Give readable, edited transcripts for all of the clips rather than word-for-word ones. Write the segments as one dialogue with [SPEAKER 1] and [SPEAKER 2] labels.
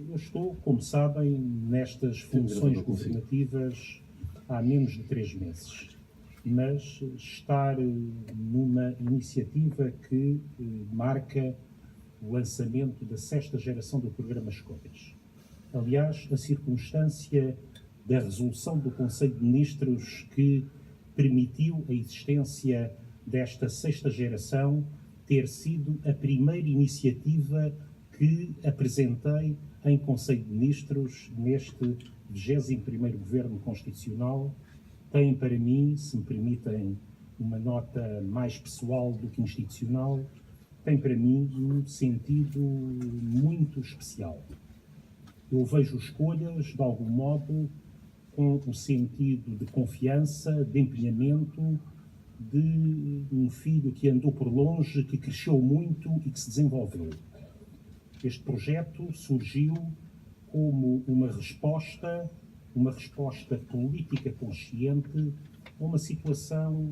[SPEAKER 1] Eu estou, como sabem, nestas funções governativas há menos de 3 meses, mas estar numa iniciativa que marca o lançamento da 6ª geração do programa Escolhas. Aliás, a circunstância da resolução do Conselho de Ministros que permitiu a existência desta 6ª geração ter sido a primeira iniciativa que apresentei em Conselho de Ministros neste 21º Governo Constitucional, tem para mim, se me permitem uma nota mais pessoal do que institucional, tem para mim um sentido muito especial. Eu vejo Escolhas, de algum modo, com o sentido de confiança, de empenhamento, de um filho que andou por longe, que cresceu muito e que se desenvolveu. Este projeto surgiu como uma resposta política consciente a uma situação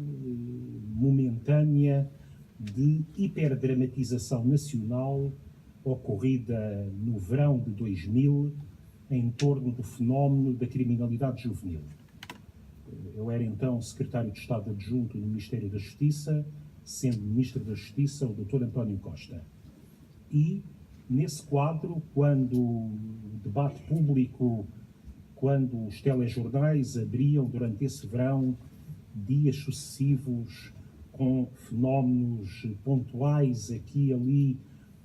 [SPEAKER 1] momentânea de hiperdramatização nacional ocorrida no verão de 2000 em torno do fenómeno da criminalidade juvenil. Eu era então secretário de Estado adjunto no Ministério da Justiça, sendo Ministro da Justiça o Dr. António Costa. E, nesse quadro, quando o debate público, quando os telejornais abriam durante esse verão dias sucessivos com fenómenos pontuais aqui e ali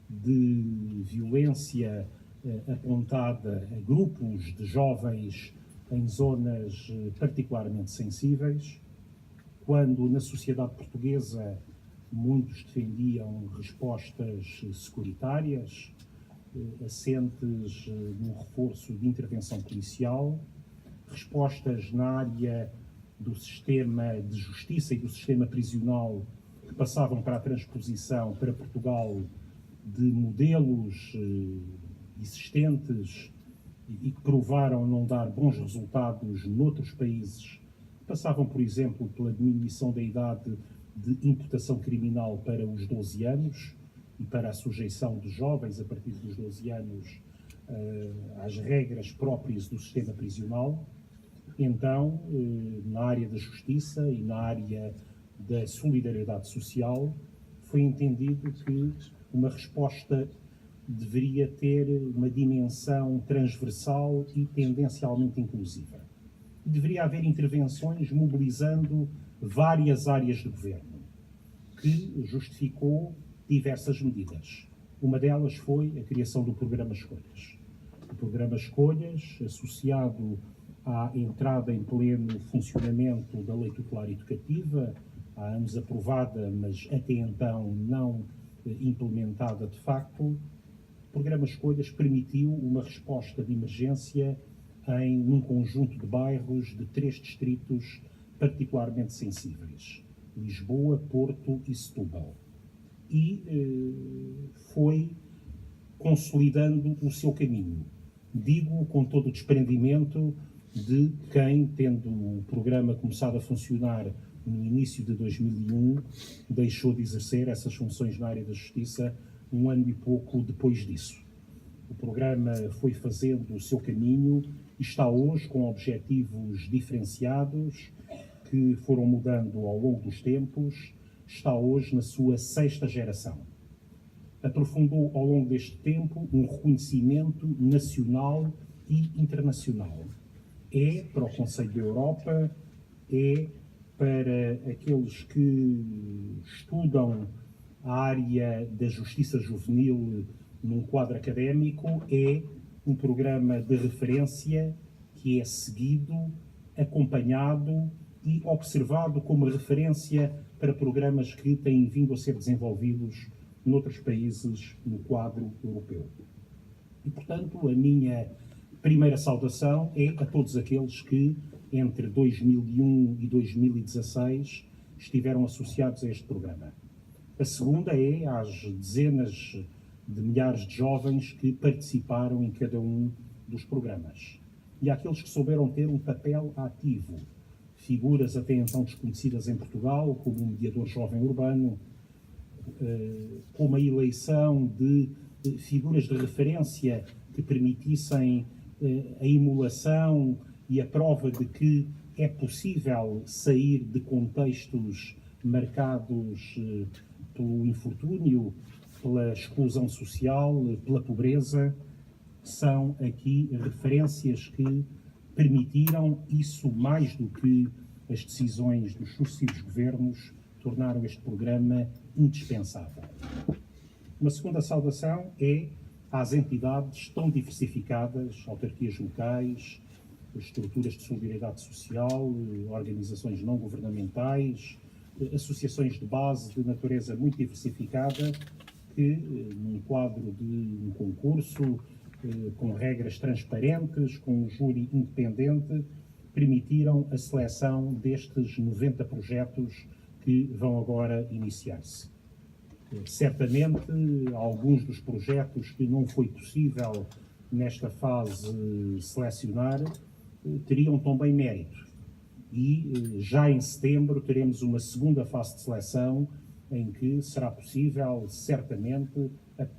[SPEAKER 1] de violência apontada a grupos de jovens em zonas particularmente sensíveis, quando na sociedade portuguesa muitos defendiam respostas securitárias, assentes no reforço de intervenção policial, respostas na área do sistema de justiça e do sistema prisional que passavam para a transposição para Portugal de modelos existentes e que provaram não dar bons resultados noutros países, passavam, por exemplo, pela diminuição da idade de imputação criminal para os 12 anos e para a sujeição de jovens a partir dos 12 anos às regras próprias do sistema prisional. Então, na área da justiça e na área da solidariedade social, foi entendido que uma resposta deveria ter uma dimensão transversal e tendencialmente inclusiva. Deveria haver intervenções mobilizando várias áreas do governo, que justificou diversas medidas. Uma delas foi a criação do Programa Escolhas. O Programa Escolhas, associado à entrada em pleno funcionamento da Lei Tutelar Educativa, há anos aprovada, mas até então não implementada de facto, o Programa Escolhas permitiu uma resposta de emergência em um conjunto de bairros de 3 distritos particularmente sensíveis: Lisboa, Porto e Setúbal. E foi consolidando o seu caminho. Digo com todo o desprendimento de quem, tendo o programa começado a funcionar no início de 2001, deixou de exercer essas funções na área da justiça um ano e pouco depois disso. O programa foi fazendo o seu caminho e está hoje com objetivos diferenciados que foram mudando ao longo dos tempos, está hoje na sua 6ª geração. Aprofundou ao longo deste tempo um reconhecimento nacional e internacional. É para o Conselho da Europa, é para aqueles que estudam a área da justiça juvenil num quadro académico, é um programa de referência que é seguido, acompanhado e observado como referência para programas que têm vindo a ser desenvolvidos noutros países no quadro europeu. E, portanto, a minha primeira saudação é a todos aqueles que, entre 2001 e 2016, estiveram associados a este programa. A segunda é às dezenas de milhares de jovens que participaram em cada um dos programas. E àqueles que souberam ter um papel ativo, figuras até então desconhecidas em Portugal, como o mediador jovem urbano, como a eleição de figuras de referência que permitissem a emulação e a prova de que é possível sair de contextos marcados pelo infortúnio, pela exclusão social, pela pobreza. São aqui referências que permitiram isso mais do que as decisões dos sucessivos governos, tornaram este programa indispensável. Uma segunda saudação é às entidades tão diversificadas, autarquias locais, estruturas de solidariedade social, organizações não governamentais, associações de base de natureza muito diversificada, que, num quadro de um concurso, com regras transparentes, com um júri independente, permitiram a seleção destes 90 projetos que vão agora iniciar-se. Certamente, alguns dos projetos que não foi possível nesta fase selecionar teriam também mérito. E já em setembro teremos uma segunda fase de seleção em que será possível, certamente,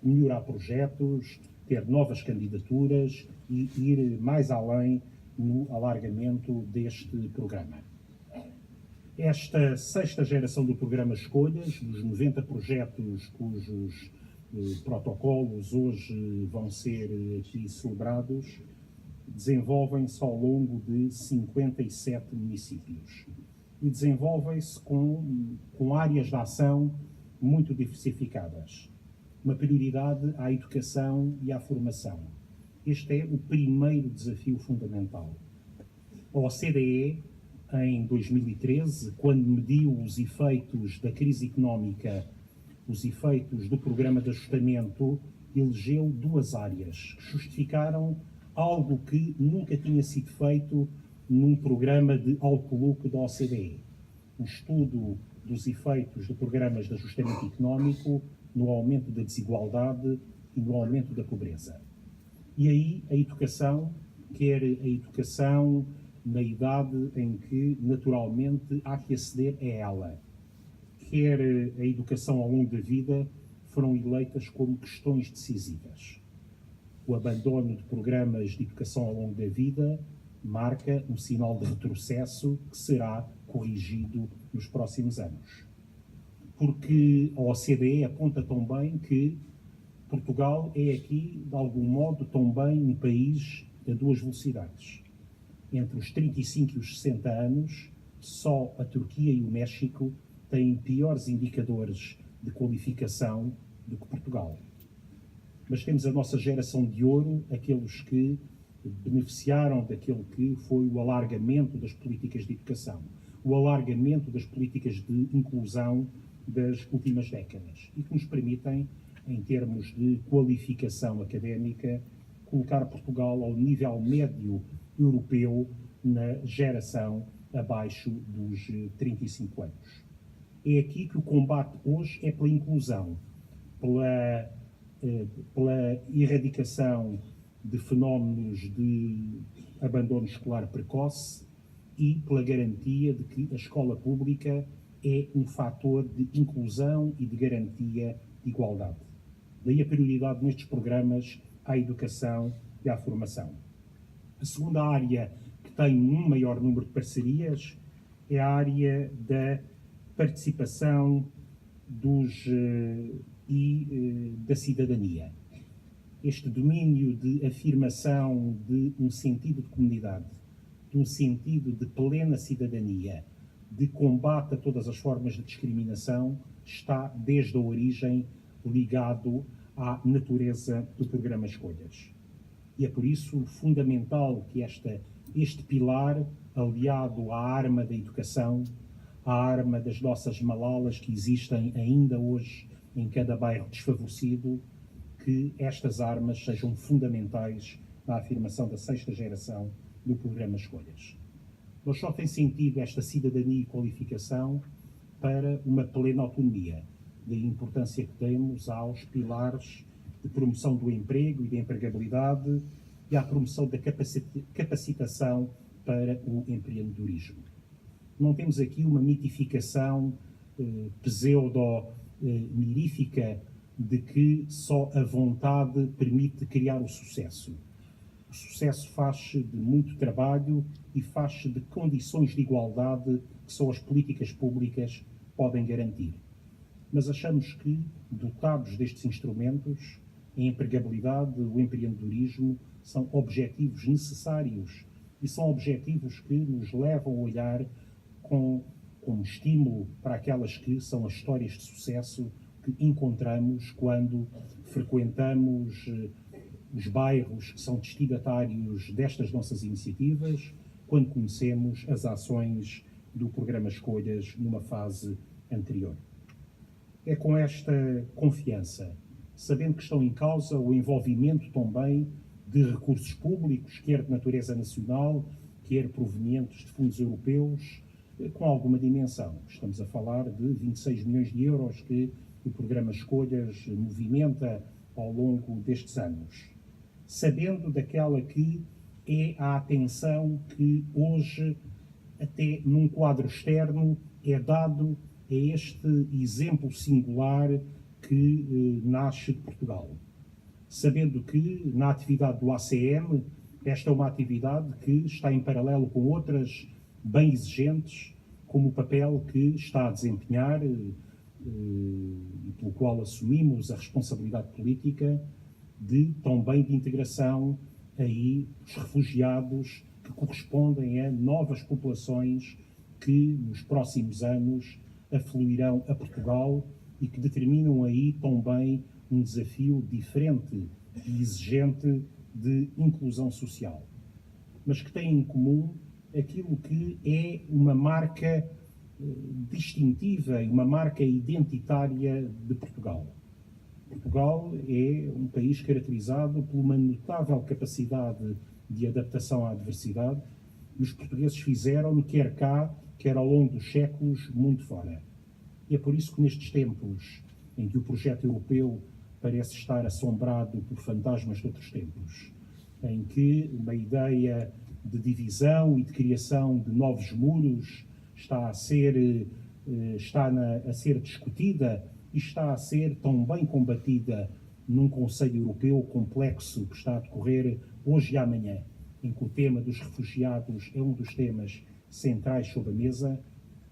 [SPEAKER 1] melhorar projetos, ter novas candidaturas e ir mais além no alargamento deste programa. Esta sexta geração do programa Escolhas, dos 90 projetos cujos protocolos hoje vão ser aqui celebrados, desenvolvem-se ao longo de 57 municípios e desenvolvem-se com áreas de ação muito diversificadas. Uma prioridade à educação e à formação. Este é o primeiro desafio fundamental. A OCDE, em 2013, quando mediu os efeitos da crise económica, os efeitos do programa de ajustamento, elegeu duas áreas que justificaram algo que nunca tinha sido feito num programa de outlook da OCDE. O estudo dos efeitos de programas de ajustamento económico no aumento da desigualdade e no aumento da pobreza. E aí a educação, quer a educação na idade em que naturalmente há que aceder a ela, quer a educação ao longo da vida, foram eleitas como questões decisivas. O abandono de programas de educação ao longo da vida marca um sinal de retrocesso que será corrigido nos próximos anos. Porque a OCDE aponta também que Portugal é aqui, de algum modo, também um país a duas velocidades. Entre os 35 e os 60 anos, só a Turquia e o México têm piores indicadores de qualificação do que Portugal. Mas temos a nossa geração de ouro, aqueles que beneficiaram daquele que foi o alargamento das políticas de educação, o alargamento das políticas de inclusão das últimas décadas e que nos permitem, em termos de qualificação académica, colocar Portugal ao nível médio europeu na geração abaixo dos 35 anos. É aqui que o combate hoje é pela inclusão, pela erradicação de fenómenos de abandono escolar precoce e pela garantia de que a escola pública é um fator de inclusão e de garantia de igualdade. Daí a prioridade nestes programas à educação e à formação. A segunda área que tem um maior número de parcerias é a área da participação da cidadania. Este domínio de afirmação de um sentido de comunidade, de um sentido de plena cidadania, de combate a todas as formas de discriminação, está desde a origem ligado à natureza do programa Escolhas. E é por isso fundamental que este pilar, aliado à arma da educação, à arma das nossas malalas que existem ainda hoje em cada bairro desfavorecido, que estas armas sejam fundamentais na afirmação da sexta geração do programa Escolhas. Mas só tem sentido esta cidadania e qualificação para uma plena autonomia, da importância que demos aos pilares de promoção do emprego e da empregabilidade e à promoção da capacitação para o empreendedorismo. Não temos aqui uma mitificação pseudo-mirífica de que só a vontade permite criar o sucesso. O sucesso faz-se de muito trabalho e faz-se de condições de igualdade que só as políticas públicas podem garantir. Mas achamos que, dotados destes instrumentos, a empregabilidade, o empreendedorismo são objetivos necessários e são objetivos que nos levam a olhar como estímulo para aquelas que são as histórias de sucesso que encontramos quando frequentamos os bairros que são destinatários destas nossas iniciativas, quando conhecemos as ações do programa Escolhas numa fase anterior. É com esta confiança, sabendo que estão em causa o envolvimento também de recursos públicos, quer de natureza nacional, quer provenientes de fundos europeus, com alguma dimensão. Estamos a falar de 26 milhões de euros que o programa Escolhas movimenta ao longo destes anos. Sabendo daquela que é a atenção que hoje, até num quadro externo, é dado a este exemplo singular que nasce de Portugal. Sabendo que, na atividade do ACM, esta é uma atividade que está em paralelo com outras bem exigentes, como o papel que está a desempenhar e pelo qual assumimos a responsabilidade política também de integração aí dos refugiados que correspondem a novas populações que nos próximos anos afluirão a Portugal e que determinam aí também um desafio diferente e exigente de inclusão social, mas que têm em comum aquilo que é uma marca distintiva e uma marca identitária de Portugal. Portugal é um país caracterizado por uma notável capacidade de adaptação à diversidade e os portugueses fizeram, quer cá, quer ao longo dos séculos, muito fora. E é por isso que nestes tempos em que o projeto europeu parece estar assombrado por fantasmas de outros tempos, em que uma ideia de divisão e de criação de novos muros está a ser discutida e está a ser tão bem combatida num Conselho Europeu complexo que está a decorrer hoje e amanhã, em que o tema dos refugiados é um dos temas centrais sobre a mesa.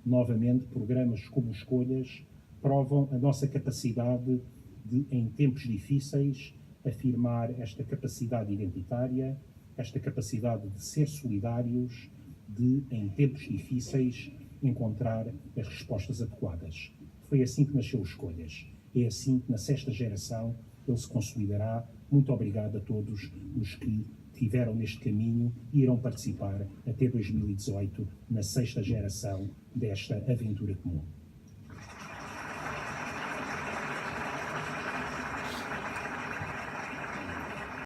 [SPEAKER 1] Novamente, programas como Escolhas provam a nossa capacidade de, em tempos difíceis, afirmar esta capacidade identitária, esta capacidade de ser solidários, de, em tempos difíceis, encontrar as respostas adequadas. Foi assim que nasceu Escolhas. É assim que, na sexta geração, ele se consolidará. Muito obrigado a todos os que tiveram neste caminho e irão participar até 2018 na sexta geração desta aventura comum.